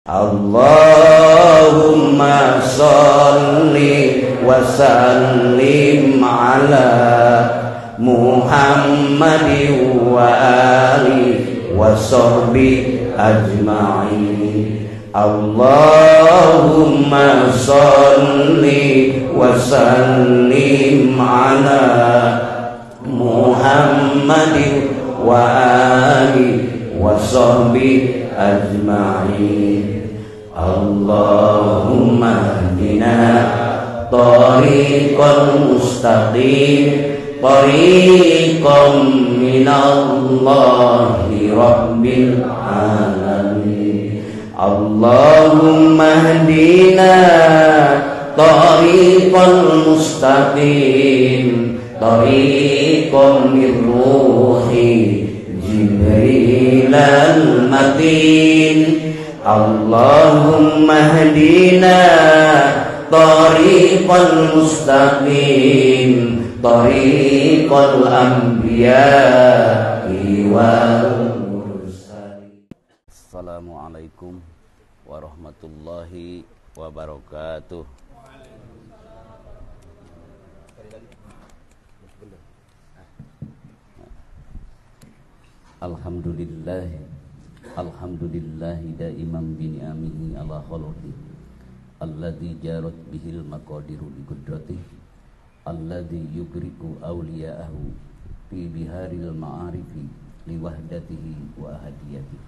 Allahumma sholli wa sallim ala Muhammadin wa alihi wa sahbihi ajma'in. Allahumma sholli wa sallim ala Muhammadin wa alihi wa sahbihi ajma'in. Allahumma hdina tariqal mustaqim, tariqam minallahi rabbil alamin. Allahumma hdina tariqal mustaqim, tariqam min ruhi Jibril al-matin. Allahumma hdina tariqal mustaqim, tariqal anbiya'i wal mursalin. Assalamualaikum warahmatullahi wabarakatuh. Alhamdulillah, alhamdulillahi daiman bi ni'amihi ala khalqi alladzi jarat bihil maqadiru bi qudratihi alladzi yugriku awliya'ahu fi biharil ma'arifi li wahdatihi wa ahadiyatihi.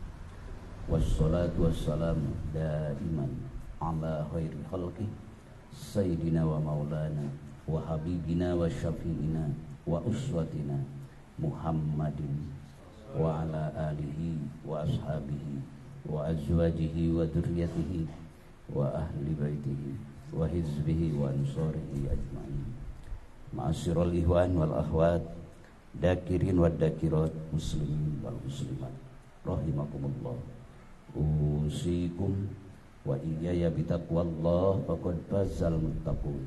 Wassalatu wassalamu daiman ala khairi khalqi sayyidina wa maulana wa habibina wa syafi'ina wa uswatina Muhammadin wa ala alihi wa ashabihi wa azwajihi wa dzurriyyatihi wa ahli baitihi wa hizbihi wa ansarihi ajma'in. Ma'asyiral ihwan wal akhwat, dakirin wad dakirat, muslimin wal muslimat rahimakumullah. Usikum wa iyaya bitaqwallah faqad fazal muttaqun.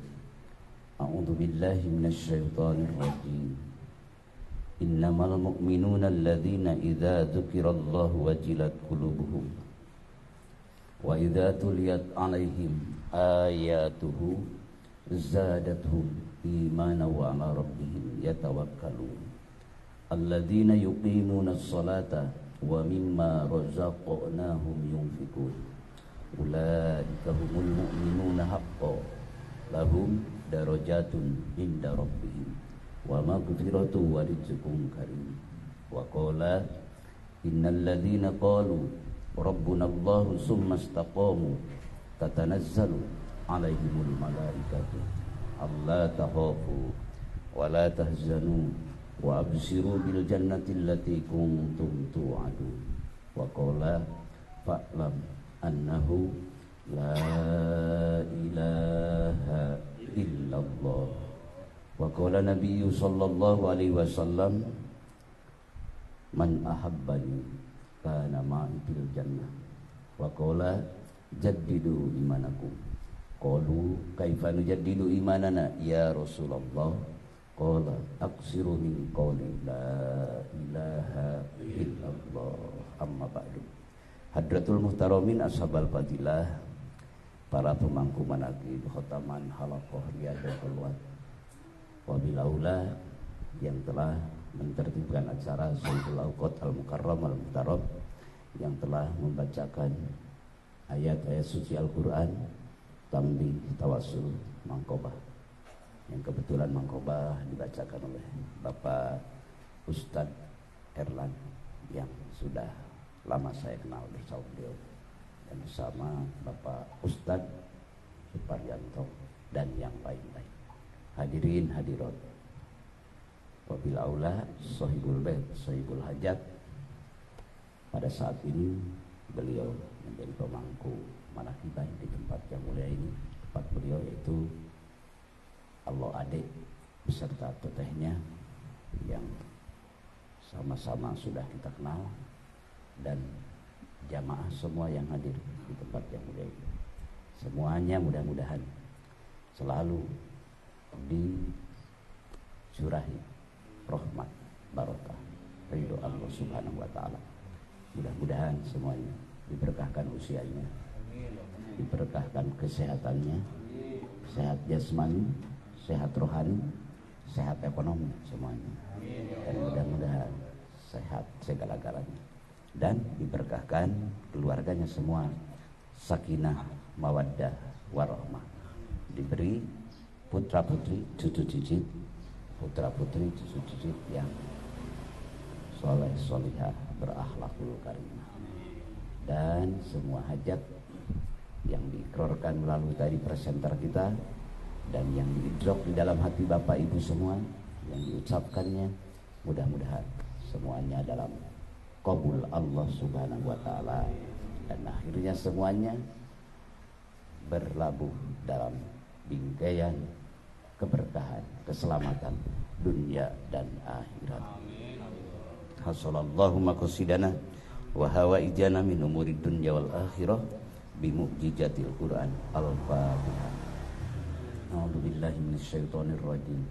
A'udzu billahi minasyaitonir rajim. Innamal mu'minuna alladzina idza dzukirallahu wajilat qulubuhum wa idza tuliyat 'alaihim ayatuhu zadatuhum imana wa 'ala rabbihim yatawakkalun. Alladzina yuqimunas salata wa mimma razaqnahum yunfiqun. Ulaika humul mu'minuna haqqan lahum darajatun inda rabbihim wa maghfiratu wa rizqun karim. Wa qala innal ladzina qalu rabbuna Allahu summa istaqamu tatanazzalu alaihimul malaikatu alla takhafu wa la tahzanu wa abshiru bil jannati allati kuntum tu'adun. Wa qala fa'lam annahu la ilaha illallah. Wa qala nabiyyu sallallahu alaihi wasallam man ahabbani kana ma'i fil jannah. Wa qala jaddidu imanakum. Qalu kaifa nujaddidu imanana ya Rasulullah? Qala aksiru min qawli la ilaha illallah. Amma ba'du. Hadratul muhtaramin ashabal fadilah, para pemangku manaqib khotaman halaqah riyadul wad, wabilaula yang telah mentertibkan acara Sayyidul Awqat Al-Mukarram Al-Muhtaram, yang telah membacakan ayat-ayat suci Al-Quran, tambih tawasul mangkobah, yang kebetulan mangkobah dibacakan oleh Bapak Ustadz Erlan yang sudah lama saya kenal bersama beliau, dan bersama Bapak Ustadz Suparyanto dan yang lain-lain. Hadirin hadirat, wabil aula sahibul bait sahibul hajat, pada saat ini beliau menjadi pemangku manaqibah di tempat yang mulia ini. Tempat beliau yaitu Allah adik beserta tetehnya yang sama-sama sudah kita kenal, dan jamaah semua yang hadir di tempat yang mulia ini. Semuanya mudah-mudahan selalu dicurahi rahmat, barokah, ridho Allah subhanahu wa ta'ala. Mudah-mudahan semuanya diberkahkan usianya, diberkahkan kesehatannya, sehat jasmani, sehat rohani, sehat ekonomi semuanya, dan mudah-mudahan sehat segala-galanya, dan diberkahkan keluarganya semua sakinah, mawaddah, warahmah, diberi putra-putri, cucu-cucu, putra-putri, cucu-cucu yang soleh, solihah, berakhlakul karimah, dan semua hajat yang diikrarkan melalui tadi presenter kita dan yang diidrok di dalam hati Bapak Ibu semua yang diucapkannya, mudah-mudahan semuanya dalam qabul Allah Subhanahu wa taala, dan akhirnya semuanya berlabuh dalam bingkaian keberkahan, keselamatan dunia dan akhirat. Hasallallahu maqsidana wa hawaijana min umuri dunya wal akhirah bi mu'jizatil Quran. Al-Fatihah. A'udzu billahi minasyaitonir rajim.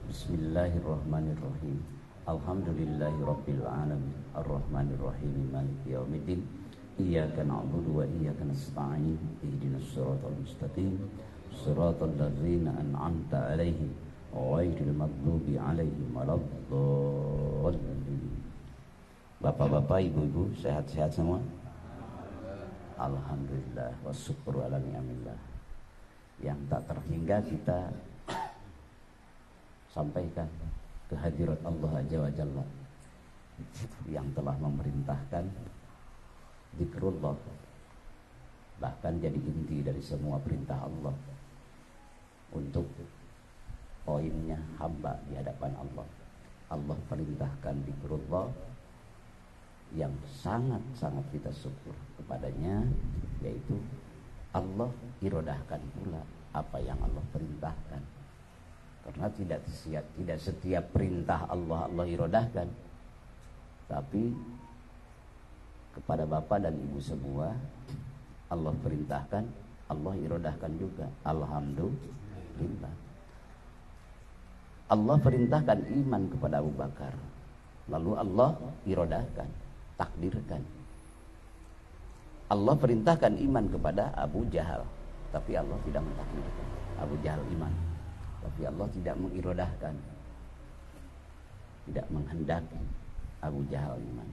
Bismillahirrahmanirrahim. Alhamdulillahi rabbil alamin. Arrahmanir rahim. Maliki yaumiddin. Iyyaka na'budu wa iyyaka nasta'in. Ihdinas siratal mustaqim. Siratal ladzina an'amta 'alaihim ghairil maghdubi 'alaihim waladdallin. Bapak-bapak, ibu-ibu, sehat-sehat semua? Alhamdulillah wa syukru ala ni'amillah. Yang tak terhingga kita sampaikan kehadirat Allah Azza wa Jalla yang telah memerintahkan zikrullah, bahkan jadi inti dari semua perintah Allah untuk poinnya hamba di hadapan Allah. Allah perintahkan zikrullah yang sangat-sangat kita syukur kepadanya, yaitu Allah irodahkan pula apa yang Allah perintahkan, karena tidak setiap perintah Allah irodahkan, tapi kepada bapak dan ibu semua Allah perintahkan, Allah irodahkan juga. Alhamdulillah. Allah perintahkan iman kepada Abu Bakar, lalu Allah irodahkan, takdirkan. Allah perintahkan iman kepada Abu Jahal, tapi Allah tidak mentakdirkan Abu Jahal iman, tapi Allah tidak mengirodahkan, tidak menghendaki Abu Jahal iman.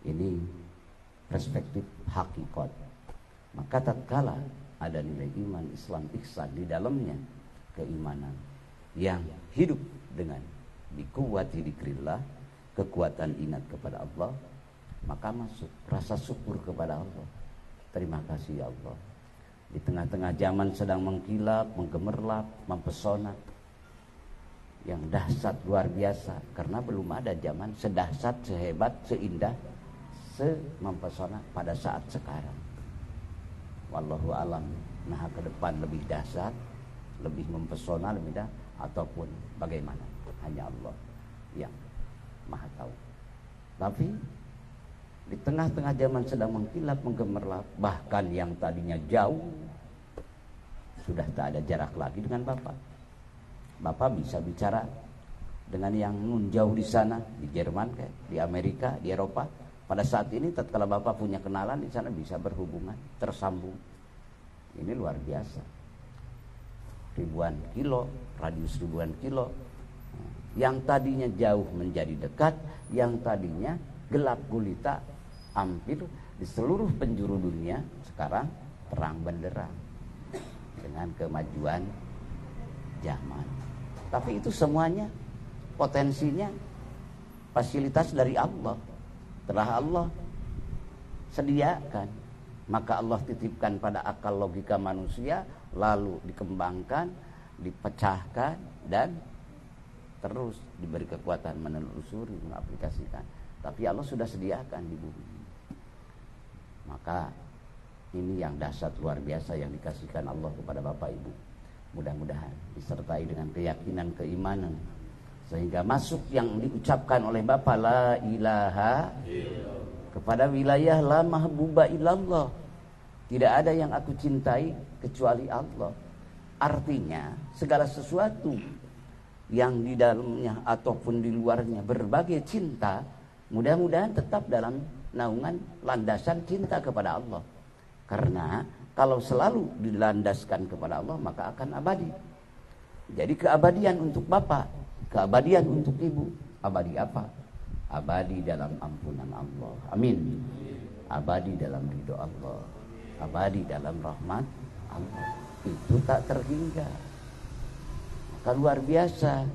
Ini perspektif hakikat. Maka tatkala ada nilai iman, Islam, ihsan di dalamnya, keimanan yang hidup dengan dikuwati dzikrillah, kekuatan ingat kepada Allah, maka masuk rasa syukur kepada Allah. Terima kasih ya Allah, di tengah-tengah zaman sedang mengkilap, menggemerlap, mempesona, yang dahsyat luar biasa, karena belum ada zaman sedahsyat, sehebat, seindah, semempesona pada saat sekarang. Wallahu alam, nah ke depan lebih dahsyat, lebih mempesona, lebih ataupun bagaimana, hanya Allah yang Maha tahu. Tapi di tengah-tengah zaman sedang mengkilap, menggemerlap, bahkan yang tadinya jauh sudah tak ada jarak lagi dengan Bapak. Bapak bisa bicara dengan yang jauh di sana, di Jerman, kayak di Amerika, di Eropa. Pada saat ini tatkala Bapak punya kenalan di sana, bisa berhubungan, tersambung. Ini luar biasa. Ribuan kilo, radius ribuan kilo. Yang tadinya jauh menjadi dekat, yang tadinya gelap gulita hampir di seluruh penjuru dunia, sekarang terang benderang dengan kemajuan zaman. Tapi itu semuanya potensinya fasilitas dari Allah, telah Allah sediakan. Maka Allah titipkan pada akal logika manusia, lalu dikembangkan, dipecahkan, dan terus diberi kekuatan menelusuri, mengaplikasikan. Tapi Allah sudah sediakan di bumi. Maka ini yang dahsyat luar biasa yang dikasihkan Allah kepada Bapak Ibu. Mudah-mudahan disertai dengan keyakinan, keimanan, sehingga masuk yang diucapkan oleh Bapak, la ilaha kepada wilayah la mahbuba illallah. Tidak ada yang aku cintai kecuali Allah. Artinya segala sesuatu yang di dalamnya ataupun di luarnya berbagai cinta, mudah-mudahan tetap dalam naungan landasan cinta kepada Allah. Karena kalau selalu dilandaskan kepada Allah maka akan abadi. Jadi keabadian untuk bapak, keabadian untuk ibu. Abadi apa? Abadi dalam ampunan Allah. Amin. Abadi dalam ridho Allah. Abadi dalam rahmat Allah. Itu tak terhingga. Maka luar biasa.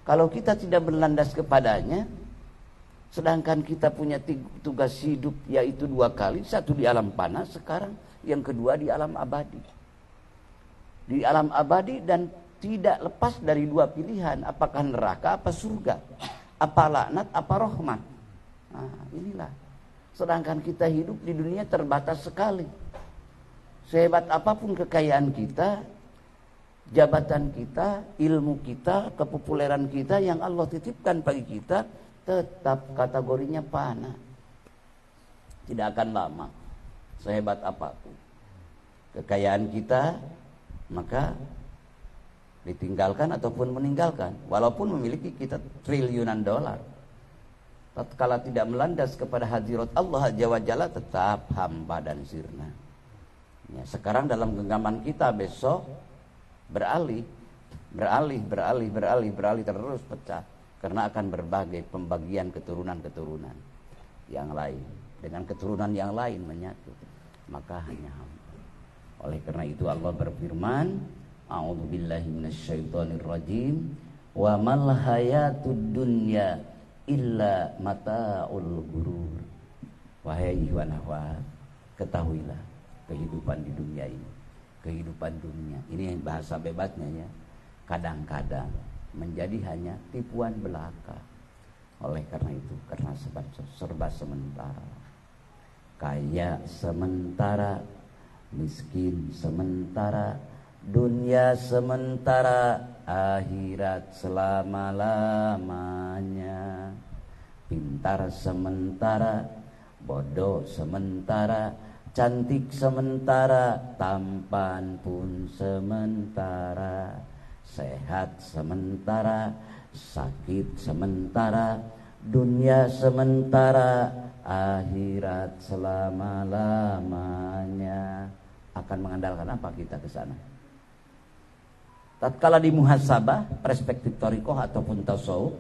Kalau kita tidak berlandas kepadanya, sedangkan kita punya tugas hidup yaitu 2 kali, satu di alam panas sekarang, yang kedua di alam abadi. Di alam abadi dan tidak lepas dari 2 pilihan, apakah neraka apa surga, apa laknat apa rahmat. Nah, inilah. Sedangkan kita hidup di dunia terbatas sekali. Sehebat apapun kekayaan kita, jabatan kita, ilmu kita, kepopuleran kita yang Allah titipkan bagi kita, tetap kategorinya fana. Tidak akan lama. Sehebat apapun kekayaan kita, maka ditinggalkan ataupun meninggalkan. Walaupun memiliki kita triliunan dolar, tatkala tidak melandas kepada hadirat Allah Azza wa Jalla, tetap hamba dan sirna. Ya, sekarang dalam genggaman kita, besok beralih terus pecah. Karena akan berbagai pembagian keturunan-keturunan yang lain dengan keturunan yang lain menyatu, maka hanya hamba. Oleh karena itu Allah berfirman, a'udzubillahi minasyaitonirrajim, wa mal hayatud dunya illa mata'ul ghurur. Wahai ikhwan akhwat, ketahuilah kehidupan di dunia ini, kehidupan dunia ini bahasa bebasnya ya, kadang-kadang menjadi hanya tipuan belaka. Oleh karena itu, karena serba sementara, kaya sementara, miskin sementara, dunia sementara, akhirat selama-lamanya. Pintar sementara, bodoh sementara, cantik sementara, tampan pun sementara. Sehat sementara, sakit sementara, dunia sementara, akhirat selama-lamanya. Akan mengandalkan apa kita ke sana? Tatkala di muhasabah, perspektif thariqah ataupun tasawuf,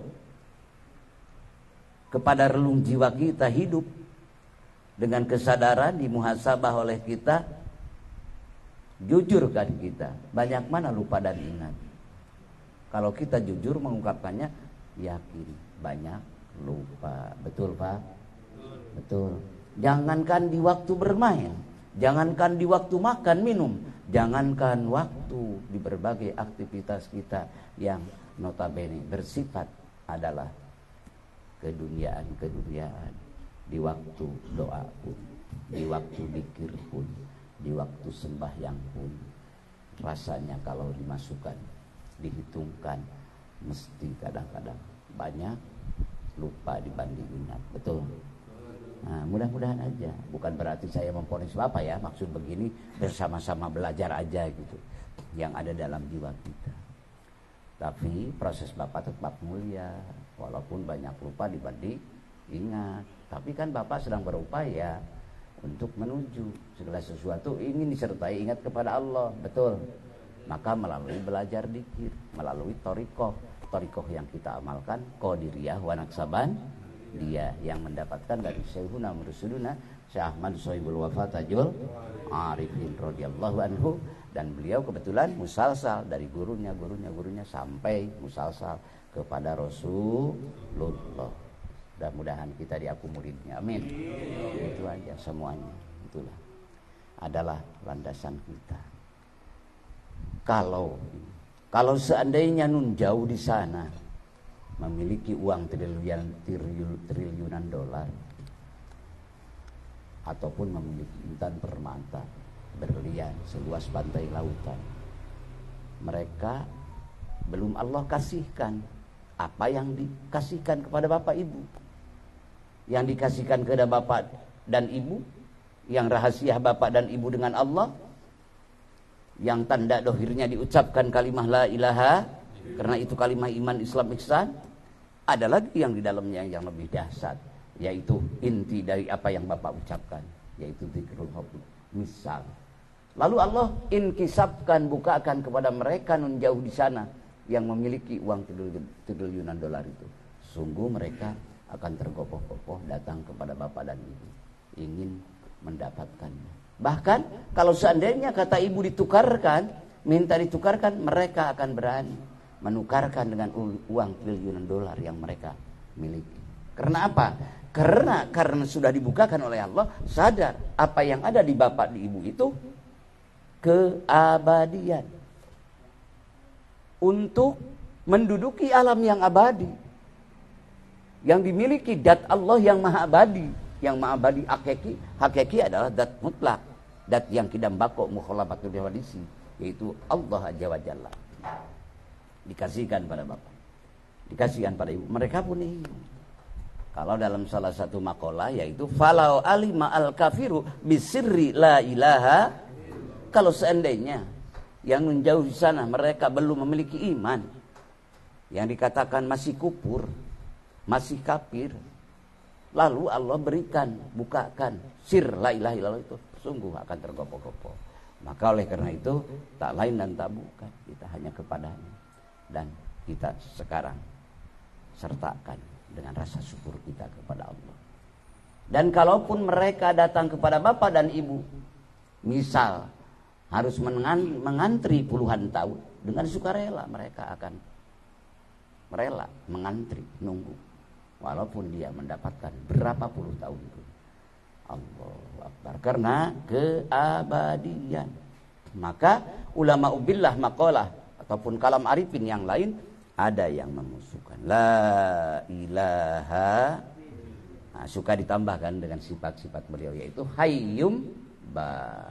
kepada relung jiwa kita hidup dengan kesadaran di muhasabah oleh kita, jujurkan kita, banyak mana lupa dan ingat. Kalau kita jujur mengungkapkannya, yakin banyak lupa. Betul Pak? Betul. Jangankan di waktu bermain, jangankan di waktu makan minum, jangankan waktu di berbagai aktivitas kita yang notabene bersifat adalah keduniaan, di waktu doa pun, di waktu zikir pun, di waktu sembahyang pun, rasanya kalau dimasukkan, dihitungkan, mesti kadang-kadang banyak lupa dibanding ingat. Betul. Nah, mudah-mudahan aja. Bukan berarti saya memponis Bapak ya, maksud begini, bersama-sama belajar aja gitu yang ada dalam jiwa kita. Tapi proses Bapak tetap mulia, walaupun banyak lupa dibanding ingat. Tapi kan Bapak sedang berupaya untuk menuju segala sesuatu ingin disertai ingat kepada Allah. Betul. Maka melalui belajar dzikir, melalui thariqah yang kita amalkan, qadiriyah wa naksaban, dia yang mendapatkan dari Syekhuna Mursyiduna Syekh Ahmad Sohibul Wafatajul Arifin radhiyallahu anhu, dan beliau kebetulan musalsal dari gurunya sampai musalsal kepada Rasulullah. Mudah-mudahan kita diakumulirnya, amin. Itu aja semuanya, itulah adalah landasan kita. Kalau seandainya nun jauh di sana memiliki uang triliunan dolar, ataupun memiliki intan permata, berlian seluas pantai lautan, mereka belum Allah kasihkan apa yang dikasihkan kepada bapak ibu, yang dikasihkan kepada bapak dan ibu, yang rahasia bapak dan ibu dengan Allah, yang tanda dohirnya diucapkan kalimah la ilaha, karena itu kalimah iman Islam ihsan. Ada lagi yang di dalamnya yang lebih dahsyat, yaitu inti dari apa yang Bapak ucapkan, yaitu zikrul Misal. Lalu Allah inkisabkan, bukakan kepada mereka nun jauh di sana yang memiliki uang triliunan dolar itu. Sungguh mereka akan tergopoh-gopoh datang kepada bapak dan ibu, ingin mendapatkannya. Bahkan kalau seandainya kata ibu ditukarkan, minta ditukarkan, mereka akan berani menukarkan dengan uang triliunan dolar yang mereka miliki. Karena apa? Karena sudah dibukakan oleh Allah, sadar apa yang ada di bapak di ibu itu keabadian. Untuk menduduki alam yang abadi, yang dimiliki dat Allah yang maha abadi. Yang maha abadi hakiki adalah dat mutlak, dat yang kidam bako mukhalafatul hawadisi, yaitu Allah Azza wa Jalla. Dikasihkan pada bapak, dikasihkan pada ibu, mereka pun ingin. Kalau dalam salah satu makalah yaitu falau alima al kafiru bisirri la ilaha, kalau seandainya yang menjauh di sana mereka belum memiliki iman, yang dikatakan masih kufur, masih kafir, lalu Allah berikan, bukakan sir la ilaha illallah itu, sungguh akan tergopoh-gopoh. Maka oleh karena itu tak lain dan tak bukan, kita hanya kepadanya, dan kita sekarang sertakan dengan rasa syukur kita kepada Allah. Dan kalaupun mereka datang kepada bapak dan ibu, misal harus mengantri puluhan tahun, dengan sukarela mereka akan rela mengantri, nunggu, walaupun dia mendapatkan berapa puluh tahun itu. Allahu Akbar. Karena keabadian. Maka ulama ubillah maqalah ataupun kalam arifin yang lain ada yang memusuhkan la ilaha, nah, suka ditambahkan dengan sifat-sifat beliau, yaitu hayyum ba,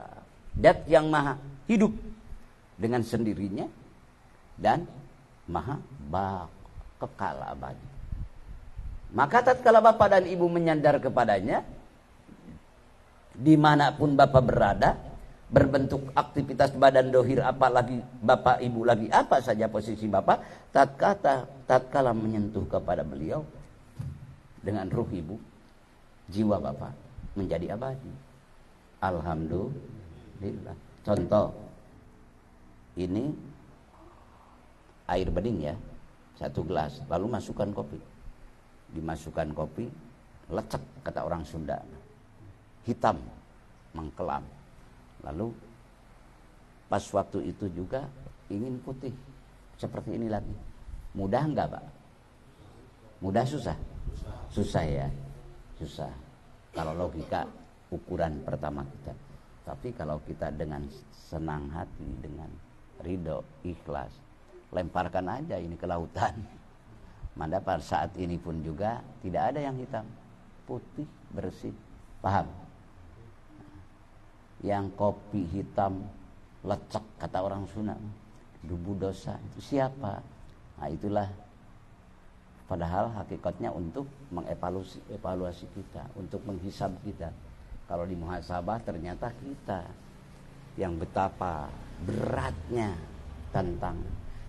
dat yang maha hidup dengan sendirinya dan maha baq, kekal abadi. Maka tatkala bapak dan ibu menyandar kepadanya, dimanapun bapak berada, berbentuk aktivitas badan dohir, apalagi bapak ibu lagi apa saja posisi bapak, tatkala menyentuh kepada beliau dengan ruh ibu, jiwa bapak menjadi abadi. Alhamdulillah. Contoh, ini air bening ya, 1 gelas, lalu masukkan kopi, dimasukkan kopi, lecek kata orang Sunda, hitam, mengkelam. Lalu pas waktu itu juga ingin putih seperti ini lagi. Mudah enggak Pak? Mudah susah? Susah ya, susah. Kalau logika ukuran pertama kita. Tapi kalau kita dengan senang hati, dengan ridho, ikhlas, lemparkan aja ini ke lautan. Maka pada saat ini pun juga tidak ada yang hitam, putih, bersih. Paham? Yang kopi hitam lecek kata orang Sunda, dubu dosa, itu siapa? Nah itulah, padahal hakikatnya untuk mengevaluasi kita, untuk menghisab kita. Kalau di muhasabah ternyata kita yang betapa beratnya tentang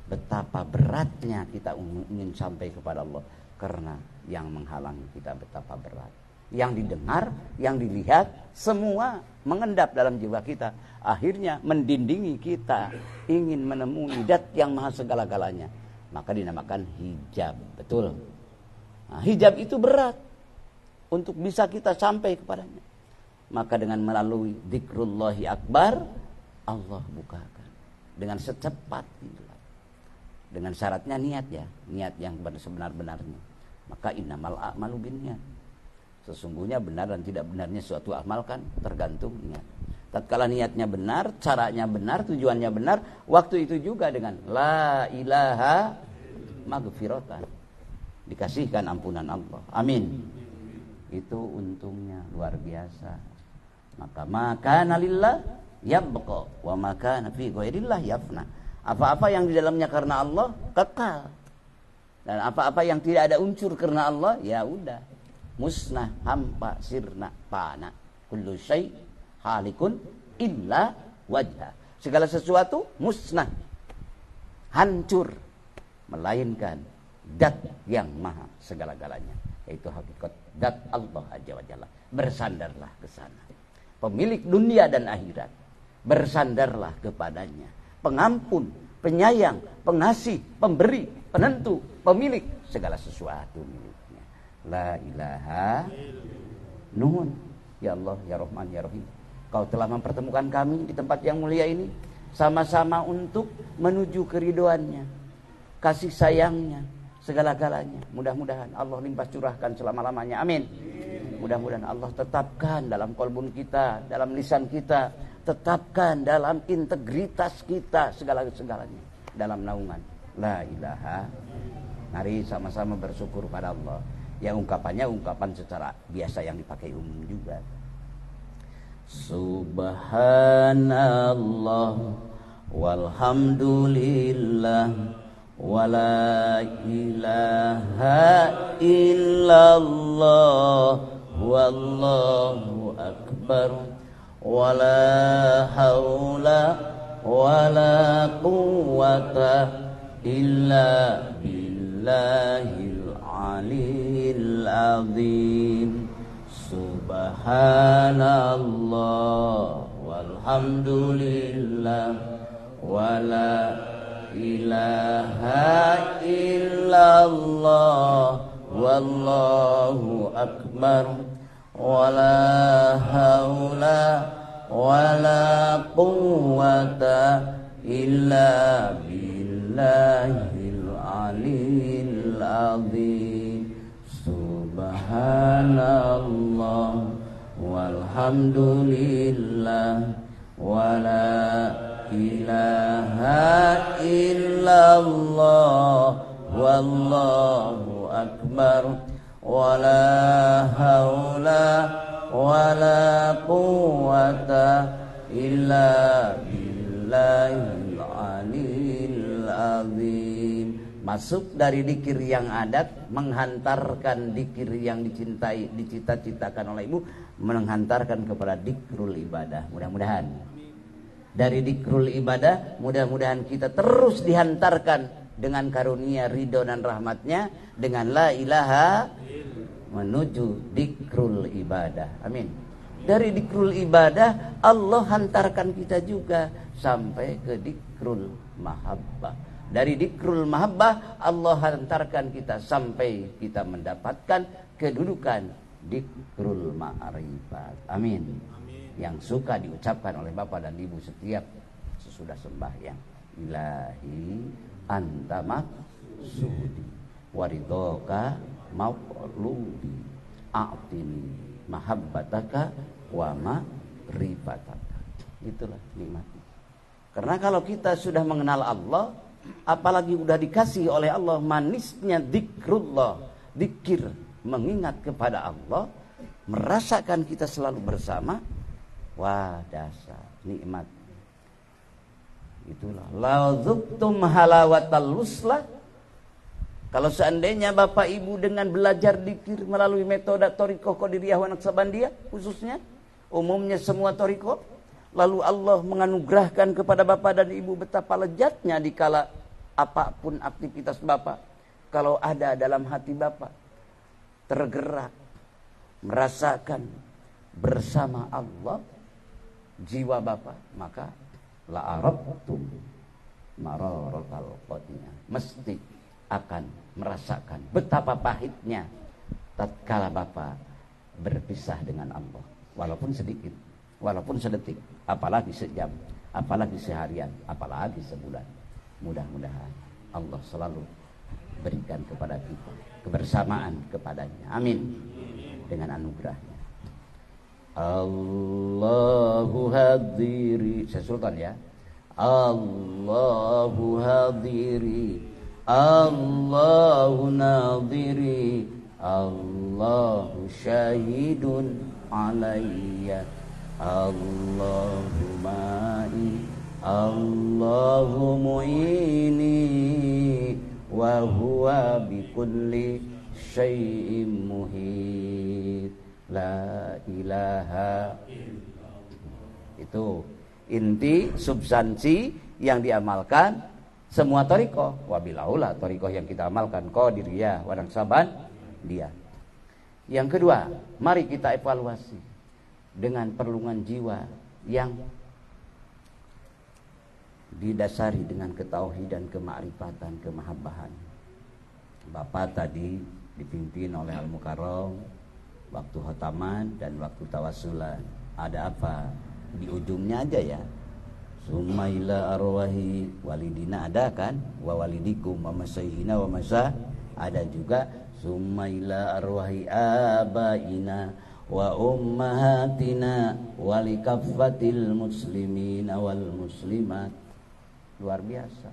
betapa beratnya kita ingin sampai kepada Allah, karena yang menghalangi kita betapa berat. Yang didengar, yang dilihat, semua mengendap dalam jiwa kita. Akhirnya mendindingi kita ingin menemui dat yang maha segala-galanya. Maka dinamakan hijab. Betul. Nah, hijab itu berat untuk bisa kita sampai kepadanya. Maka dengan melalui dzikrullahi akbar, Allah bukakan dengan secepat kilat. Dengan syaratnya niat ya, niat yang sebenar-benarnya. Maka innamal a'malu binniyat. Sesungguhnya benar dan tidak benarnya suatu amal kan tergantung niat. Tatkala niatnya benar, caranya benar, tujuannya benar, waktu itu juga dengan la ilaha maghfiratan, dikasihkan ampunan Allah. Amin. Itu untungnya luar biasa. Maka lillah yabqa wa makana fi ghairillah yafna. Apa-apa yang di dalamnya karena Allah kekal. Dan apa-apa yang tidak ada unsur karena Allah, ya udah musnah, hampa, sirna, pana. Kullu syai' halikun illa wajha. Segala sesuatu musnah, hancur, melainkan dat yang maha segala-galanya, yaitu hakikat dat Allah Azza wa Jalla. Bersandarlah ke sana. pemilik dunia dan akhirat. Bersandarlah kepadanya, pengampun, penyayang, pengasih, pemberi, penentu, pemilik segala sesuatu miliknya. La ilaha Nuhun. Ya Allah, ya Rahman, ya Rahim, Kau telah mempertemukan kami di tempat yang mulia ini, sama-sama untuk menuju keridhoannya, kasih sayangnya, segala-galanya. Mudah-mudahan Allah limpah curahkan selama-lamanya. Amin. Mudah-mudahan Allah tetapkan dalam kolbun kita, dalam lisan kita, tetapkan dalam integritas kita segala-galanya, dalam naungan la ilaha. Mari sama-sama bersyukur pada Allah. Ya, ungkapannya ungkapan secara biasa yang dipakai umum juga. Subhanallah walhamdulillah wala ilaha illallah wallahu akbar wala haula wala quwwata illa billahil aliyil azim. Subhanallah walhamdulillah wala ilaha illallah wallahu akbar wala haula wala quwwata illa billahil aliyil azim. Subhanallah walhamdulillah wala ilaha illallah wallahu akbar wala haula wala quwwata illa billahil aliyil azim. Masuk dari dikir yang adat, menghantarkan dikir yang dicintai, dicita-citakan oleh ibu, menghantarkan kepada dikrul ibadah. Mudah-mudahan dari dikrul ibadah, mudah-mudahan kita terus dihantarkan dengan karunia ridho dan rahmatnya, dengan la ilaha menuju dikrul ibadah. Amin. Dari dikrul ibadah Allah hantarkan kita juga sampai ke dikrul mahabbah. Dari dikrul mahabbah Allah hantarkan kita sampai kita mendapatkan kedudukan dikrul ma'rifat. Amin. Yang suka diucapkan oleh bapak dan ibu setiap sesudah sembahyang. Ilahi anta maksudi waridhoka maqludi a'tini mahabbataka wa ma'rifataka. Itulah nikmatnya. Karena kalau kita sudah mengenal Allah, apalagi udah dikasih oleh Allah, manisnya zikrullah, zikir, mengingat kepada Allah, merasakan kita selalu bersama. Wah, dasar nikmat. Itulah la dzuktum halawatal luslah. Kalau seandainya bapak ibu dengan belajar zikir melalui metode thariqah Qadiriyah wa Naqsabandiyah khususnya, umumnya semua thariqah, lalu Allah menganugerahkan kepada bapak dan ibu betapa lezatnya dikala apapun aktivitas bapak, kalau ada dalam hati bapak tergerak merasakan bersama Allah jiwa bapak, maka la arabtum mararatal qadiyah, mesti akan merasakan betapa pahitnya tatkala bapak berpisah dengan Allah, walaupun sedikit, walaupun sedetik, apalagi sejam, apalagi seharian, apalagi sebulan. Mudah-mudahan Allah selalu berikan kepada kita kebersamaan kepadanya. Amin. Dengan anugerahnya. Allahu hadiri. Saya sultan ya. Allahu hadiri, Allahu nadiri, Allahu syahidun alayya, Allahu ma'i, Allahu mu'ini, wa huwa bikulli syai'in muhit. La ilaha. Itu inti substansi yang diamalkan semua thariqah. Wabilaula thariqah yang kita amalkan Qadiriyah wa Naqsabandiyah. Yang kedua, mari kita evaluasi dengan perlindungan jiwa yang didasari dengan ketauhidan, kemakrifatan, kemahabbahan. Bapak tadi dipimpin oleh Al-Mukarram waktu khotaman dan waktu tawasulan. Ada apa? Di ujungnya aja ya. Sumaila arwahi walidina, ada kan? Wa walidikum wa masyayina wa masya. Ada juga sumaila arwahi abaina wa ummahatina wa likaffatil muslimina wal muslimat. Luar biasa.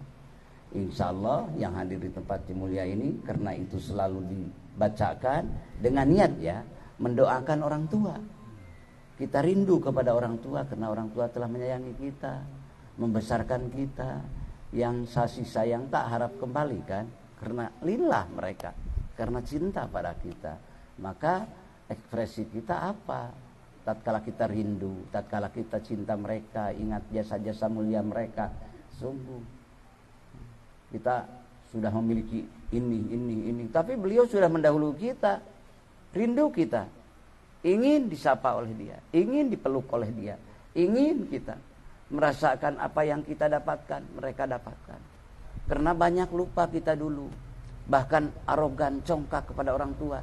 Insya Allah yang hadir di tempat mulia ini karena itu selalu dibacakan dengan niat ya, mendoakan orang tua. Kita rindu kepada orang tua karena orang tua telah menyayangi kita, membesarkan kita, yang kasih sayang tak harap kembali kan, karena lillah mereka, karena cinta pada kita. Maka ekspresi kita apa? Tatkala kita rindu, tatkala kita cinta mereka, ingat jasa-jasa mulia mereka, sungguh kita sudah memiliki ini, tapi beliau sudah mendahului kita. Rindu kita, ingin disapa oleh dia, ingin dipeluk oleh dia, ingin kita merasakan apa yang kita dapatkan, mereka dapatkan. Karena banyak lupa kita dulu, bahkan arogan, congkak kepada orang tua.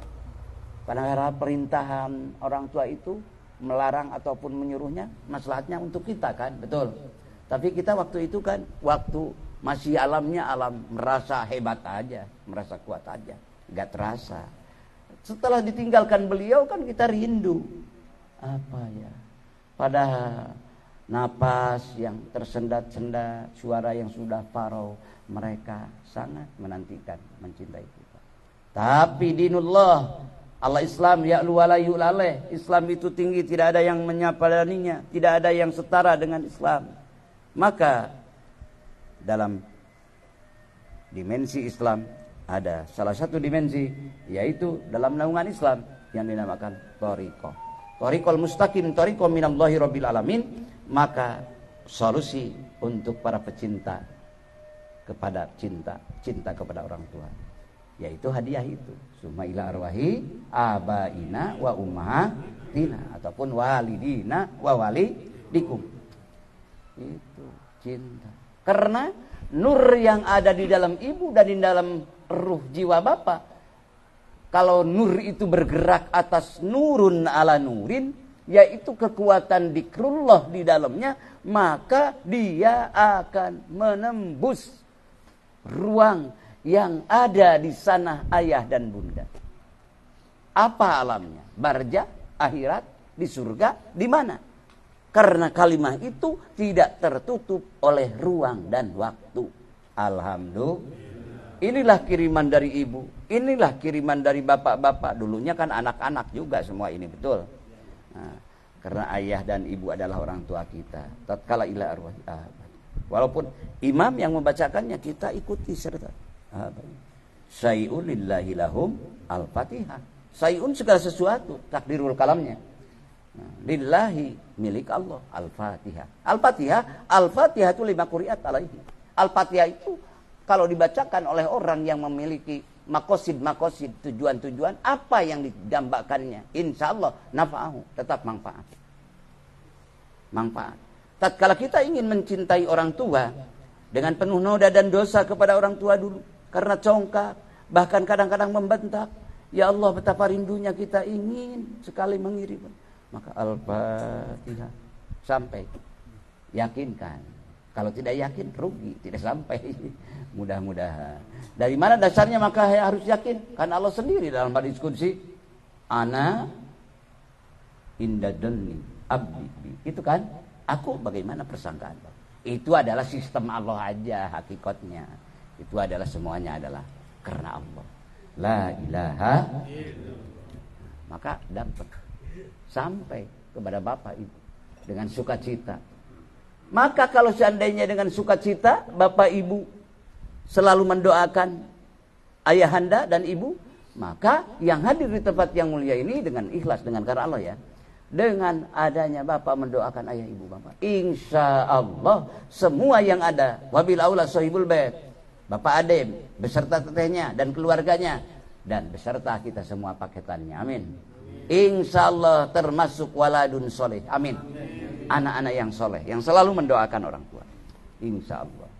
Padahal perintahan orang tua itu melarang ataupun menyuruhnya, maslahatnya untuk kita kan, betul. Tapi kita waktu itu kan, waktu masih alamnya alam, merasa hebat aja, merasa kuat aja, gak terasa. Setelah ditinggalkan beliau kan kita rindu. Apa ya? Pada napas yang tersendat-sendat, suara yang sudah parau, mereka sangat menantikan, mencintai kita. Tapi dinullah, Allah Islam ya'lu wa la yu'laleh. Islam itu tinggi, tidak ada yang menyapadaninya, tidak ada yang setara dengan Islam. Maka dalam dimensi Islam ada salah satu dimensi, yaitu dalam naungan Islam yang dinamakan thariqah. Thariqul mustaqim, thariqah minallahi rabbil alamin. Maka solusi untuk para pecinta kepada cinta kepada orang tua, yaitu hadiah itu. Summa ila arwahi abaina wa ummahatina, ataupun walidina wa walidikum. Itu cinta. Karena nur yang ada di dalam ibu dan di dalam ruh jiwa bapak, kalau nur itu bergerak atas nurun ala nurin, yaitu kekuatan zikrullah di dalamnya, maka dia akan menembus ruang yang ada di sana ayah dan bunda. Apa alamnya? Barja, akhirat, di surga, di mana? Karena kalimat itu tidak tertutup oleh ruang dan waktu. Alhamdulillah. Inilah kiriman dari ibu, inilah kiriman dari bapak-bapak. Dulunya kan anak-anak juga semua ini, betul. Nah, karena ayah dan ibu adalah orang tua kita. Tatkala ila arwahi abad. Walaupun imam yang membacakannya kita ikuti serta. Syai'un lillahi lahum al-fatihah. Syai'un segala sesuatu, takdirul kalamnya. Lillahi milik Allah, al-fatihah. Al-fatihah, al-fatihah itu 5 quriat alaihi. Al-fatihah itu kalau dibacakan oleh orang yang memiliki makosid, tujuan-tujuan, apa yang didambakannya, insya Allah nafa'ahu, tetap manfaat. Tatkala kita ingin mencintai orang tua dengan penuh noda dan dosa kepada orang tua dulu, karena congkak, bahkan kadang-kadang membentak, ya Allah betapa rindunya kita ingin sekali mengirim, maka al-fatihah sampai. Yakinkan. Kalau tidak yakin rugi, tidak sampai. Mudah-mudahan. Dari mana dasarnya maka harus yakin? Karena Allah sendiri dalam hadis qudsi, ana indadalni abdi. Itu kan, aku bagaimana persangkaan. Itu adalah sistem Allah aja hakikatnya. Itu adalah semuanya adalah karena Allah. La ilaha illallah. Maka dapat sampai kepada bapak ibu dengan sukacita. Maka kalau seandainya dengan sukacita bapak ibu selalu mendoakan ayahanda dan ibu, maka yang hadir di tempat yang mulia ini dengan ikhlas, dengan karena Allah ya, dengan adanya bapak mendoakan ayah ibu bapak, insya Allah semua yang ada, wabil aula sahibul bait, bapak Adem beserta tetehnya dan keluarganya dan beserta kita semua paketannya, amin. insya Allah termasuk waladun soleh. Amin. Anak-anak yang soleh, yang selalu mendoakan orang tua, insya Allah.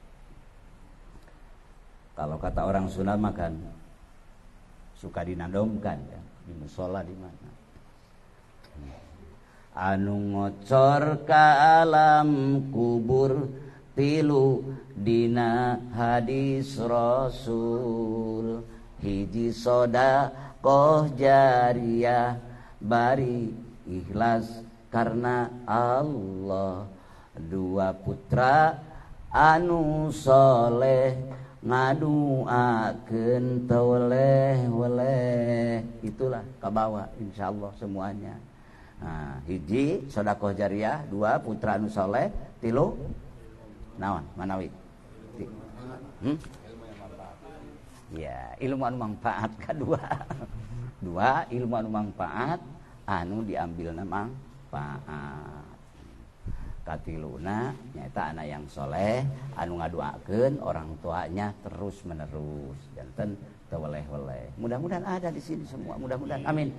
Kalau kata orang Sunda makan suka dinadomkan ya, di musola di mana. Anu ngocor ka alam kubur tilu dina hadis Rasul, hiji sodakoh jariyah bari ikhlas karena Allah, dua putra anu soleh ngaduakeun toleh-weleh. Itulah kabawa insyaallah semuanya. Nah, hiji sedekah jariyah, dua putra anu saleh, tilu naon manawi? Ya, ilmu anu manfaat kadua. Dua ilmu anu manfaat anu diambilna manfaat. Katiluna nyaeta anak yang soleh anu ngaduakeun orang tuanya terus menerus janten teu weleh-weleh. Mudah-mudahan ada di sini semua, mudah-mudahan. Amin.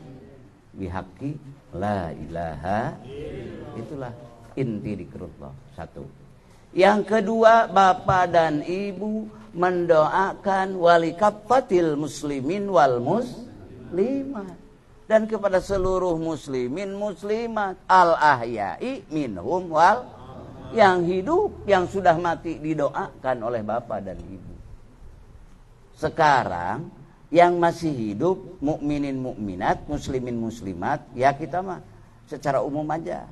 Bihaqi la ilaha, itulah inti dzikrullah. Satu. Yang kedua, bapak dan ibu mendoakan wali kafatil muslimin wal muslimat, dan kepada seluruh muslimin muslimat, al ahya'i minhum wal, yang hidup, yang sudah mati didoakan oleh bapak dan ibu. Sekarang yang masih hidup, mukminin mukminat, muslimin muslimat, ya kita mah secara umum aja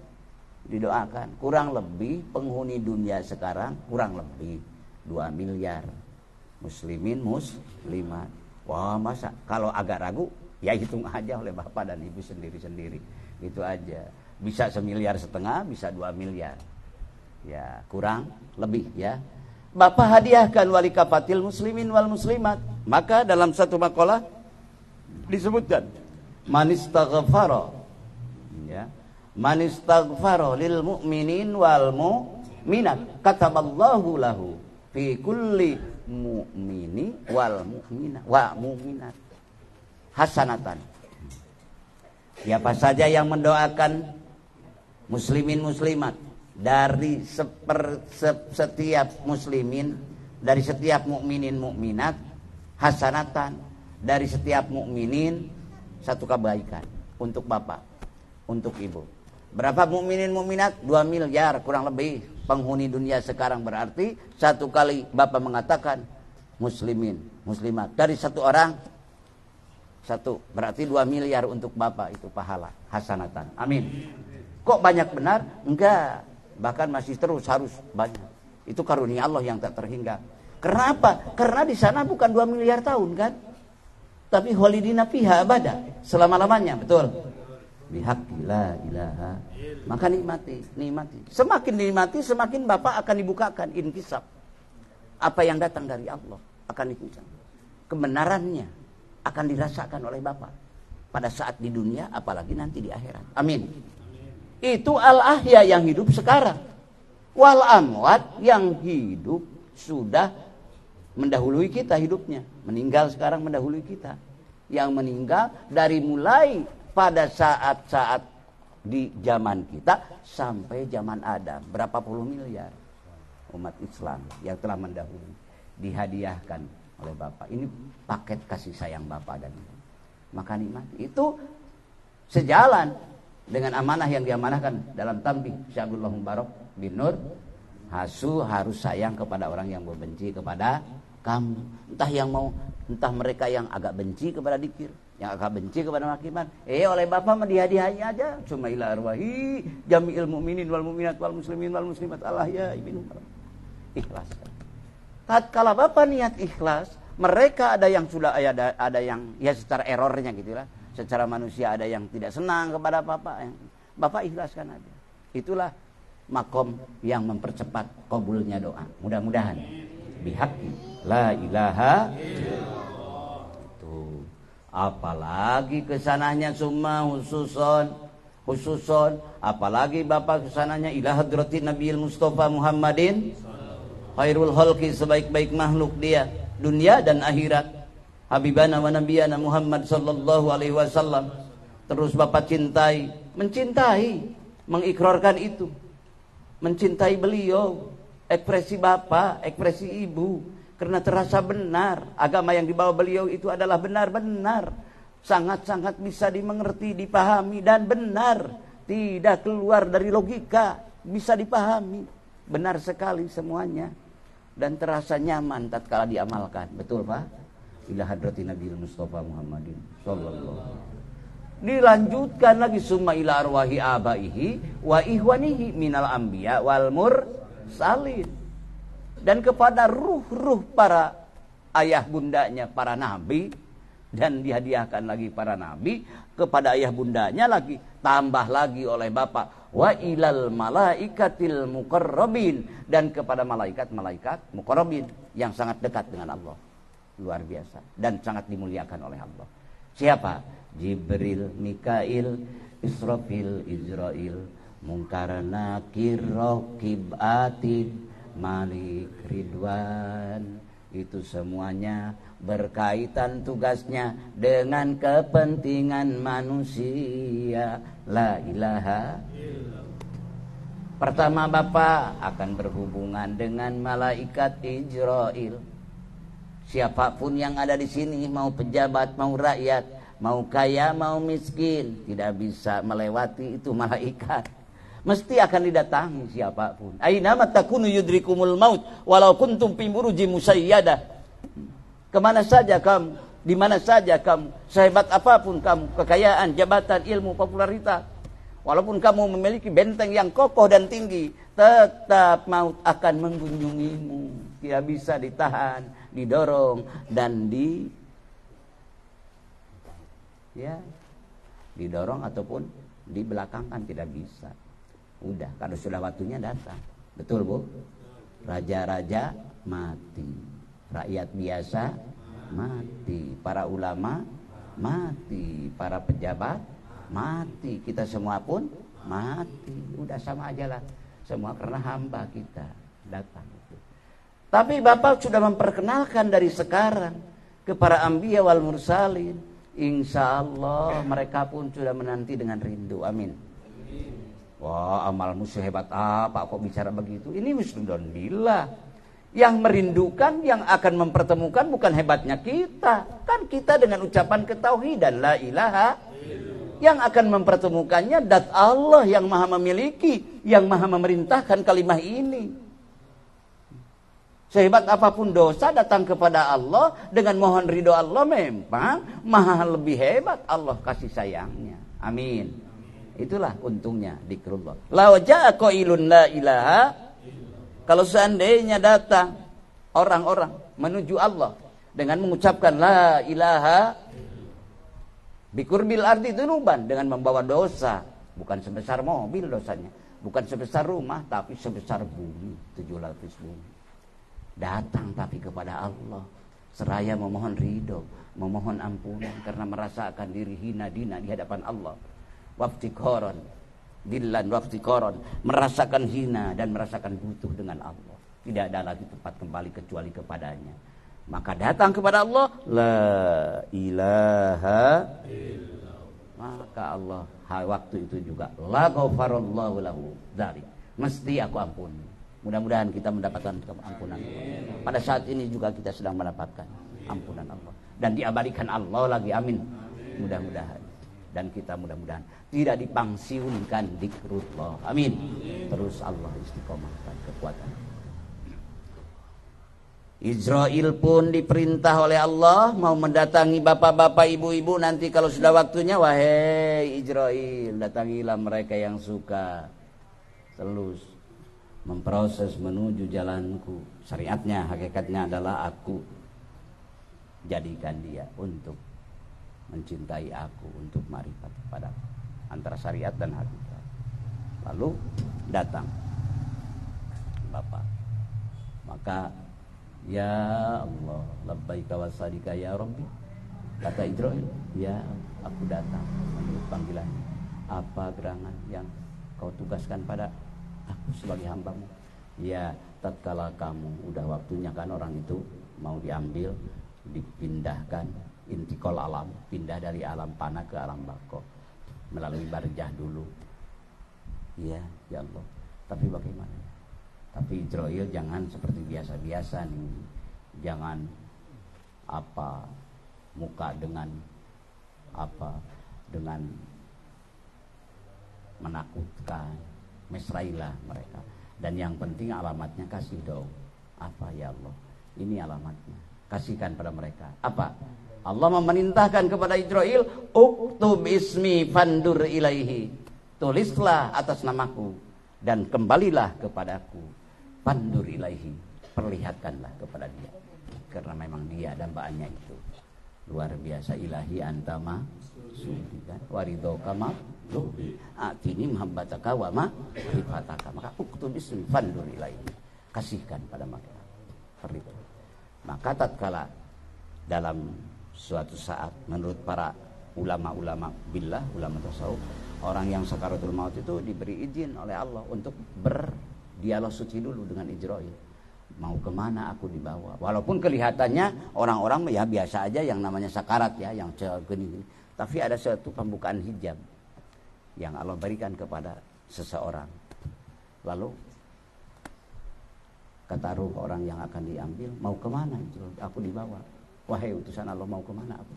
didoakan. Kurang lebih penghuni dunia sekarang kurang lebih 2 miliar muslimin muslimat. Wah, masa kalau agak ragu ya hitung aja oleh bapak dan ibu sendiri-sendiri. Itu aja. Bisa 1,5 miliar, bisa 2 miliar. Ya, kurang lebih ya. Bapak hadiahkan wali kafatil muslimin wal muslimat. Maka dalam satu makalah disebutkan man istaghfara, ya, man istaghfara lil mu'minin wal mu'minat kataballahu lahu fi kulli mu'mini wal mu'minat wa mu'minat hasanatan. Siapa saja yang mendoakan muslimin muslimat dari setiap muslimin, dari setiap mukminin mukminat, hasanatan, dari setiap mukminin satu kebaikan untuk bapak, untuk ibu. Berapa mukminin mukminat? 2 miliar kurang lebih penghuni dunia sekarang. Berarti satu kali bapak mengatakan muslimin muslimat dari satu orang, satu, berarti 2 miliar untuk bapak itu pahala hasanatan. Amin. Kok banyak benar? Enggak. Bahkan masih terus harus banyak. Itu karunia Allah yang tak terhingga. Kenapa? Karena di sana bukan 2 miliar tahun kan? Tapi khalidina fiha abada, selama-lamanya, betul. Bihaqqi la ilaha. Maka nikmati. Semakin dinikmati, semakin bapak akan dibukakan inkisab. Apa yang datang dari Allah akan dikucang. Kebenarannya akan dirasakan oleh bapak pada saat di dunia, apalagi nanti di akhirat. Amin. Itu al-ahya yang hidup sekarang. Wal amwat yang hidup sudah mendahului kita hidupnya. Meninggal sekarang mendahului kita. Yang meninggal dari mulai pada saat-saat di zaman kita sampai zaman Adam. Berapa puluh miliar umat Islam yang telah mendahului. Dihadiahkan oleh Bapak. Ini paket kasih sayang Bapak dan Ibu. Maka nikmati. Itu sejalan dengan amanah yang diamanahkan dalam tambih Syekh Abdullah Mubarak bin Nur. Hasu harus sayang kepada orang yang membenci kepada kamu. Entah mereka yang agak benci kepada dzikir, yang agak benci kepada makiman. Oleh Bapak mah dihadiahi aja. Cuma ila arwahi jami'il mu'minin wal mu'minat wal muslimin wal muslimat Allah ya ibnu. Ikhlas. Tatkala Bapak niat ikhlas, mereka ada yang sudah ada yang ya secara errornya gitulah. Secara manusia ada yang tidak senang kepada Bapak. Bapak ikhlaskan aja. Itulah makom yang mempercepat kabulnya doa. Mudah-mudahan. Bihaqqi la ilaha illallah. Itu. Apalagi kesananya summa khususon. Apalagi Bapak kesananya ila hadratin Nabiyil Mustafa Muhammadin khairul khalqi, sebaik-baik makhluk dia dunia dan akhirat. Habibana wa nabiyana Muhammad sallallahu alaihi wasallam. terus bapak cintai, mencintai, mengikrarkan itu, mencintai beliau, ekspresi bapak, ekspresi ibu, karena terasa benar agama yang dibawa beliau itu adalah benar-benar, sangat-sangat bisa dimengerti, dipahami dan benar, tidak keluar dari logika, bisa dipahami, benar sekali semuanya dan terasa nyaman tatkala diamalkan. Betul Pak? Ila hadratin Nabi Mustafa Muhammadin sallallahu alaihi wasallam. Dilanjutkan lagi summa ila arwahi abaihi wa ihwanihi minal anbiya wal mursalin, dan kepada ruh-ruh para ayah bundanya para nabi, dan dihadiahkan lagi para nabi kepada ayah bundanya lagi, tambah lagi oleh bapak wa ilal malaikatil muqarrabin, dan kepada malaikat-malaikat muqarrabin yang sangat dekat dengan Allah, luar biasa dan sangat dimuliakan oleh Allah. Siapa? Jibril, Mikail, Israfil, Izrail, Munkar, Nakir, Raqib, Atid, Malik, Ridwan. Itu semuanya berkaitan tugasnya dengan kepentingan manusia. La ilaha illallah. Pertama bapak akan berhubungan dengan malaikat Israil. Siapapun yang ada di sini, mau pejabat, mau rakyat, mau kaya, mau miskin, tidak bisa melewati itu malaikat. Mesti akan didatangi siapapun. Aina matakunu yudrikumul maut walau kuntum fi burujim musayyadah. Kemana saja kamu, di mana saja kamu, sehebat apapun kamu, kekayaan, jabatan, ilmu, popularitas, walaupun kamu memiliki benteng yang kokoh dan tinggi, tetap maut akan mengunjungimu. Tidak bisa ditahan, didorong dan didorong ataupun dibelakangkan, tidak bisa. Udah, kalau sudah waktunya datang. Betul Bu? Raja-raja mati, rakyat biasa mati, para ulama mati, para pejabat mati, kita semua pun mati. Udah sama aja lah, semua karena hamba kita datang. Tapi Bapak sudah memperkenalkan dari sekarang ke para anbiya wal mursalin. Insya Allah mereka pun sudah menanti dengan rindu. Amin. Wah, amalmu sehebat apa kok bicara begitu? Ini musnudon billah. Yang merindukan, yang akan mempertemukan bukan hebatnya kita. Kan kita dengan ucapan ketauhidan la ilaha. Yang akan mempertemukannya dat Allah yang maha memiliki, yang maha memerintahkan kalimah ini. Sehebat apapun dosa datang kepada Allah dengan mohon ridho Allah, memang maha lebih hebat Allah kasih sayangnya. Amin. Itulah untungnya zikrullah. La waja'a qailun la ilaha. Kalau seandainya datang orang-orang menuju Allah dengan mengucapkan la ilaha bikurbil ardi dunuban, dengan membawa dosa, bukan sebesar mobil dosanya, bukan sebesar rumah, tapi sebesar bumi, 7 lapis bumi. Datang tapi kepada Allah seraya memohon ridho, memohon ampunan karena merasakan diri hina dina di hadapan Allah. Waftikoron dillan waftikoron, merasakan hina dan merasakan butuh dengan Allah. Tidak ada lagi tempat kembali kecuali kepadanya. Maka datang kepada Allah la ilaha illallah. Maka Allah waktu itu juga la ghafarallahu lahu dzalik, mesti aku ampuni. Mudah-mudahan kita mendapatkan ampunan Allah. Pada saat ini juga kita sedang mendapatkan ampunan Allah dan diabadikan Allah lagi. Amin. Mudah-mudahan. Dan kita mudah-mudahan tidak dipangsiunkan zikrullah. Amin. Terus Allah istiqomahkan kekuatan. Israil pun diperintah oleh Allah mau mendatangi bapak-bapak, ibu-ibu nanti kalau sudah waktunya. Wahai Israil, datangilah mereka yang suka telus memproses menuju jalanku. Syariatnya, hakikatnya adalah aku jadikan dia untuk mencintai aku, untuk marifat kepada antara syariat dan hakikat. Lalu datang Bapak, maka ya Allah, labbaika wa sadika ya Rabbi. Kata Israil, ya aku datang menurut panggilannya. Apa gerangan yang kau tugaskan pada aku sebagai hambamu? Ya, tatkala kamu udah waktunya kan orang itu mau diambil, dipindahkan intikal alam, pindah dari alam panah ke alam bako. melalui barjah dulu. Iya, ya Allah. Tapi bagaimana? Tapi Israel jangan seperti biasa-biasa nih. Jangan muka dengan menakutkan. Mesrailah mereka. Dan yang penting alamatnya kasih dong. Apa ya Allah? Ini alamatnya. Kasihkan pada mereka. Apa? Allah memerintahkan kepada Israel, uktub ismi fandur ilaihi. Tulislah atas namaku dan kembalilah kepadaku. Fandur ilaihi. Perlihatkanlah kepada dia. Karena memang dia dambaannya itu. Luar biasa. Ilahi antama sudikan waridoka ma lubi atini mahabbataka wa ma rifataka. Maka uktub ismi fandur ilaihi. Kasihkan pada mereka. Perlihatkan. Maka tatkala dalam suatu saat menurut para ulama-ulama billah, ulama tasawuf, orang yang sakaratul maut itu diberi izin oleh Allah untuk berdialog suci dulu dengan Israil. Mau kemana aku dibawa? Walaupun kelihatannya orang-orang ya biasa aja yang namanya sakarat ya, yang gini-gini. Tapi ada suatu pembukaan hijab yang Allah berikan kepada seseorang. Lalu kata ruh orang yang akan diambil, mau kemana Israil? Aku dibawa. Wahai utusan Allah, mau kemana aku?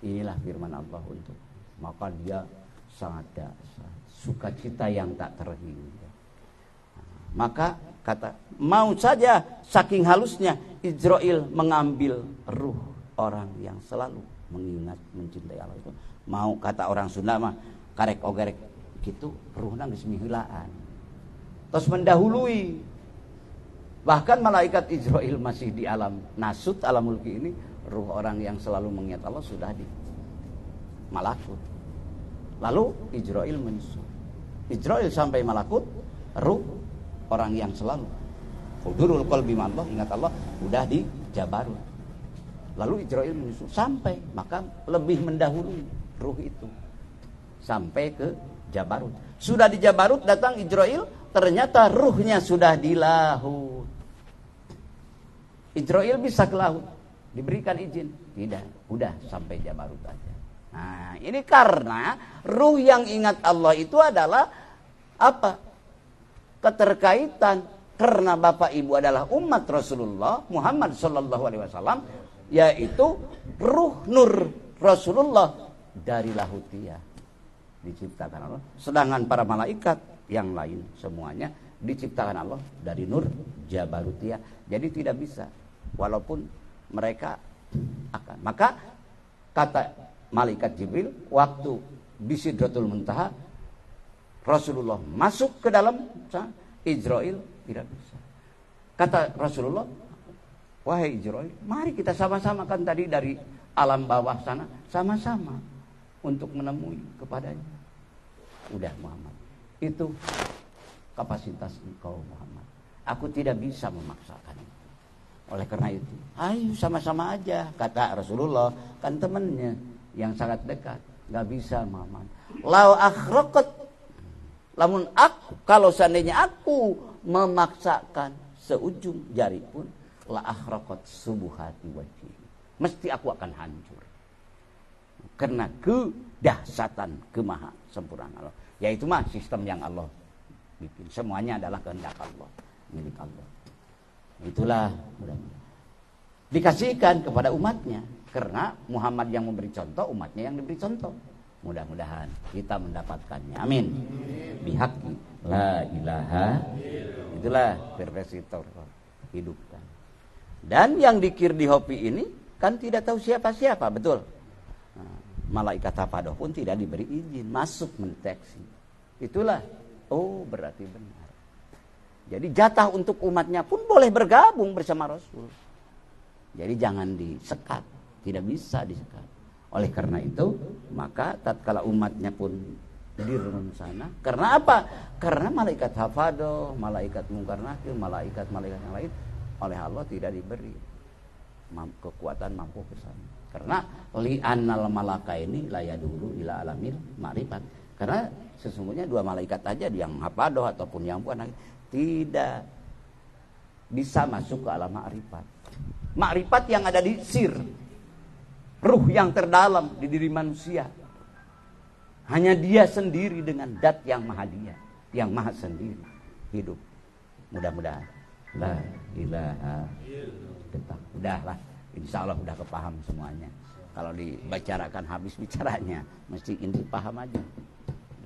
Inilah firman Allah untuk. Maka dia sangat dasar, sukacita yang tak terhingga. Maka kata, mau saja saking halusnya Israil mengambil ruh orang yang selalu mengingat mencintai Allah itu. Mau kata orang Sunda mah karek ogerek gitu, ruh nang dismihilaan. Terus mendahului. Bahkan malaikat Israil masih di alam nasut, alam mulki ini, ruh orang yang selalu mengingat Allah sudah di malakut. Lalu Israil menyusul. Israil sampai malakut, ruh orang yang selalu hudurul qalbi Allah, ingat Allah, udah di Jabarut. Lalu Israil menyusul sampai, maka lebih mendahului ruh itu sampai ke Jabarut. Sudah di Jabarut datang Israil, ternyata ruhnya sudah di laut. Israil bisa ke laut, diberikan izin. Tidak, udah sampai Jabarut aja. Nah, ini karena ruh yang ingat Allah itu adalah apa? Keterkaitan. Karena Bapak Ibu adalah umat Rasulullah Muhammad sallallahu alaihi wasallam, yaitu ruh nur Rasulullah dari lahutiyah diciptakan Allah. Sedangkan para malaikat yang lain semuanya diciptakan Allah dari nur Jabarutiyah. Jadi tidak bisa, walaupun mereka akan. Maka kata malaikat Jibril waktu di Sidratul Muntaha, Rasulullah masuk ke dalam, Israil tidak bisa. Kata Rasulullah, wahai Israil, mari kita sama-sama, kan tadi dari alam bawah sana, sama-sama untuk menemui kepadanya. Udah Muhammad, itu kapasitas engkau Muhammad. Aku tidak bisa memaksakan itu. Oleh karena itu, ayo sama-sama aja, kata Rasulullah, kan temannya yang sangat dekat. Gak bisa Muhammad. Lau akhraqat, lamun aku, kalau seandainya aku memaksakan seujung jari pun, la akhraqat subuhati wajhi, mesti aku akan hancur. Karena kedahsatan, kemaha sempurnaan Allah. Yaitu mah sistem yang Allah bikin. Semuanya adalah kehendak Allah, milik Allah. Itulah dikasihkan kepada umatnya. Karena Muhammad yang memberi contoh, umatnya yang diberi contoh. Mudah-mudahan kita mendapatkannya. Amin. Bihaqi la ilaha. Itulah perversitor hidupkan. Dan yang dikir di Hopi ini kan tidak tahu siapa-siapa, betul. Nah, malaikat Tafadoh pun tidak diberi izin masuk mendeteksi. Itulah, oh berarti benar. Jadi jatah untuk umatnya pun boleh bergabung bersama Rasul. Jadi jangan disekat, tidak bisa disekat. Oleh karena itu, maka tatkala umatnya pun di sana, karena apa? Karena malaikat Hafadoh, malaikat Mungkar Nakir, malaikat-malaikat yang lain oleh Allah tidak diberi kekuatan mampu ke sana. Karena li'annal malaka ini layadulu ila alamil ma'rifat. Karena sesungguhnya dua malaikat aja, yang Hafadoh ataupun yang bukan, tidak bisa masuk ke alam ma'rifat. Ma'rifat yang ada di sir, ruh yang terdalam di diri manusia. Hanya dia sendiri dengan dat yang maha dia, yang maha sendiri hidup. Mudah-mudahan la ilaha illallah. Udahlah, insya Allah udah kepaham semuanya. Kalau dibicarakan habis bicaranya, mesti ini paham aja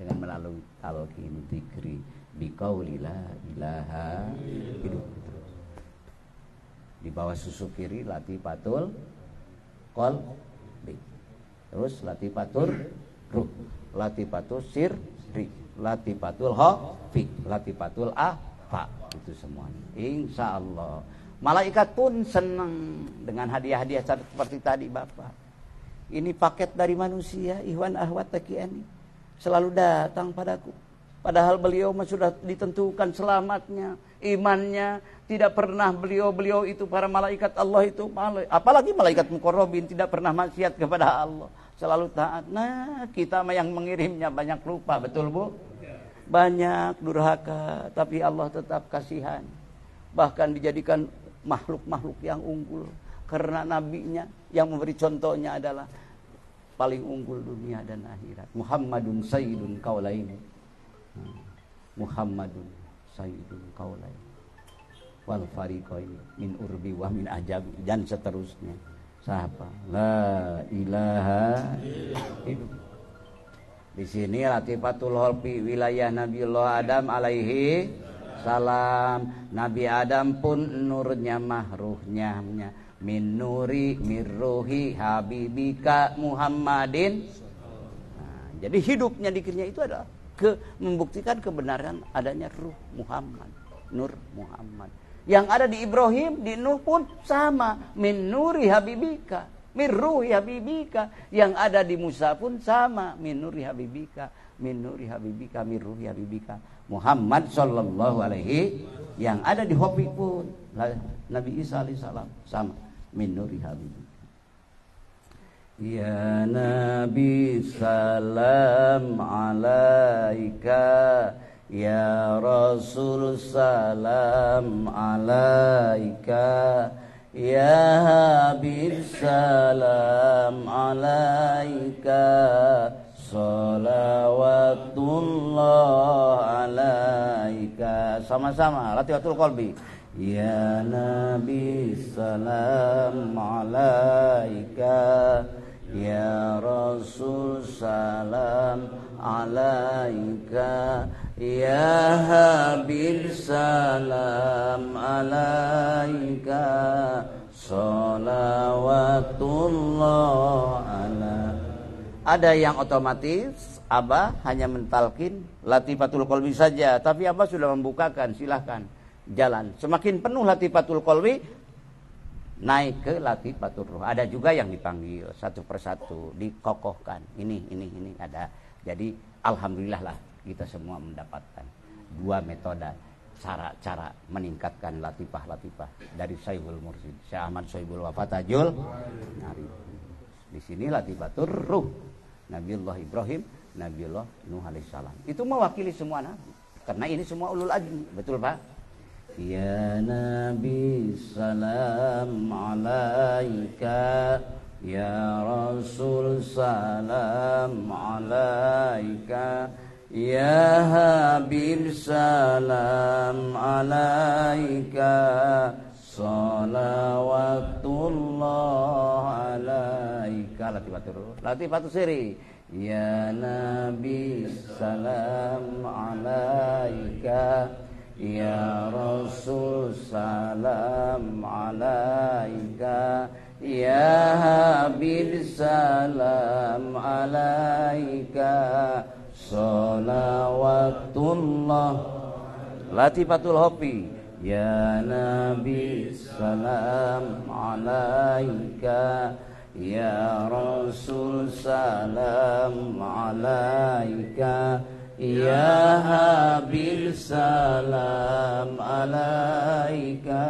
dengan melalui talqin dzikri biqauli la ilaha illallah. Di bawah susu kiri latifatul qalbi. Terus latifatul ruh, latifatul sirri, latifatul khafi, latifatul afa. Itu semuanya. Insya Allah. Malaikat pun senang dengan hadiah-hadiah seperti tadi Bapak. Ini paket dari manusia, ikhwan ahwat taqiani, selalu datang padaku. Padahal beliau sudah ditentukan selamatnya, imannya, tidak pernah beliau itu para malaikat Allah itu, apalagi malaikat muqarrabin tidak pernah maksiat kepada Allah, selalu taat. Nah, kita yang mengirimnya banyak lupa, betul Bu? Banyak durhaka, tapi Allah tetap kasihan. Bahkan dijadikan makhluk-makhluk yang unggul. Karena nabinya yang memberi contohnya adalah paling unggul dunia dan akhirat. Muhammadun sayyidun qaulaini. Muhammadun sayyidun qaulaini. Wal fariqaini min urbi wa min ajabi, dan seterusnya. Siapa? La ilaha illallah. Di sini latifatul qalbi wilayah Nabiullah Adam alaihi salam. Nabi Adam pun nurnya mahruhnya min nuri mirruhi habibika Muhammadin. Nah, jadi hidupnya dikirnya itu adalah membuktikan kebenaran adanya ruh Muhammad, nur Muhammad. Yang ada di Ibrahim, di Nuh pun sama, min nuri habibika, mirruhi habibika. Yang ada di Musa pun sama, min nuri habibika, min nuri habibika, mirruhi habibika Muhammad sallallahu alaihi. Yang ada di Hopi pun Nabi Isa alaihissalam sama, min nuri habibi. Ya Nabi salam alaika, ya Rasul salam alaika, ya Habib salam alaika, salawatullah alaika. Sama-sama latifatul qalbi. Ya Nabi salam alaika, ya Rasul salam alaika, ya Habib salam alaika, salawatullah alaika. Ada yang otomatis Abah hanya mentalkin latifatul qalbi saja, tapi Abah sudah membukakan, silahkan jalan. Semakin penuh latifatul qalbi, naik ke latifatul ruh. Ada juga yang dipanggil satu persatu, dikokohkan. Ini ada. Jadi alhamdulillah lah kita semua mendapatkan dua metode cara meningkatkan latifah-latifah dari Syaihul Mursyid Syekh Ahmad Sohibul Wafatajul. Di sini latifatul ruh, Nabiullah Ibrahim, Nabiullah Nuh alaihissalam. Itu mewakili semua nabi. Karena ini semua ulul azmi, betul Pak? Ya Nabi salam alaika, ya Rasul salam alaika, ya Habib salam alaika, salawatullah alaika. Latifatul siri. Ya Nabi salam alaika, ya Rasul salam alaika, ya Habib salam alaika, salawatullah. Latifatul hofi. Ya Nabi salam alaika, ya Rasul salam alaika, ya Habib salam alaika,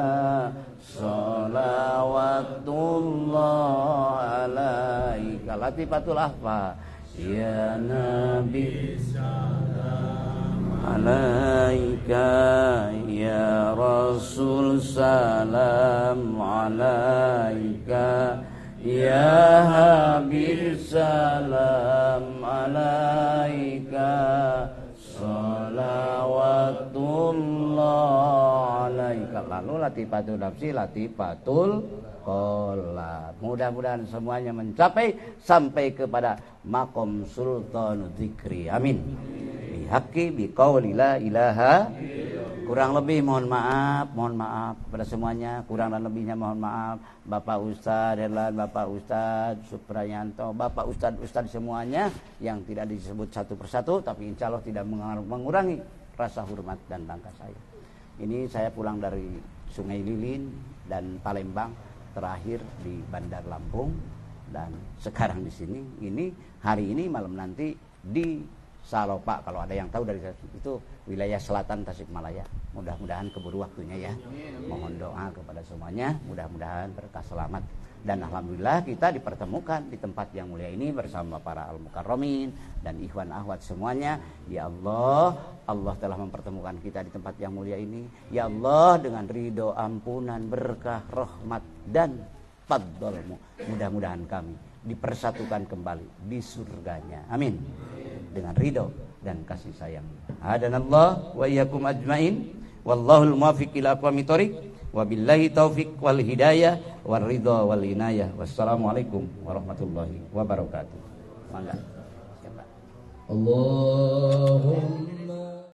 salawatullah alaika. Latifatul ahfa. Ya Nabi salam alaika, ya Rasul salam alaika, ya Habib salam alaika, lalu latifatul nafsi, latifatul qalb. Mudah-mudahan semuanya mencapai sampai kepada maqam sultan dzikri. Amin. Bihaqi biqauli la ilaha. Kurang lebih mohon maaf kepada semuanya. Kurang dan lebihnya mohon maaf. Bapak Ustadz Herlan, Bapak Ustadz Suprayanto, Bapak Ustadz semuanya yang tidak disebut satu persatu, tapi insya Allah tidak mengurangi rasa hormat dan bangga saya. Ini saya pulang dari Sungai Lilin dan Palembang, terakhir di Bandar Lampung, dan sekarang di sini. Ini hari ini malam nanti di Salopa, kalau ada yang tahu dari itu wilayah selatan Tasikmalaya. Mudah-mudahan keburu waktunya ya. Mohon doa kepada semuanya, mudah-mudahan berkah selamat. Dan alhamdulillah kita dipertemukan di tempat yang mulia ini bersama para al-mukarramin dan ikhwan ahwat semuanya. Ya Allah, Allah telah mempertemukan kita di tempat yang mulia ini. Ya Allah, dengan ridho, ampunan, berkah, rahmat dan fadlmu, mudah-mudahan kami dipersatukan kembali di surganya. Amin. Dengan ridho dan kasih sayang. Hadanallah wa iyyakum ajmain. Wallahul muwaffiq ila aqwamit thoriq. Wabillahi taufiq wal hidayah wal ridha wal inayah. Wassalamualaikum warahmatullahi wabarakatuh. Mangga. Siapa? Allahumma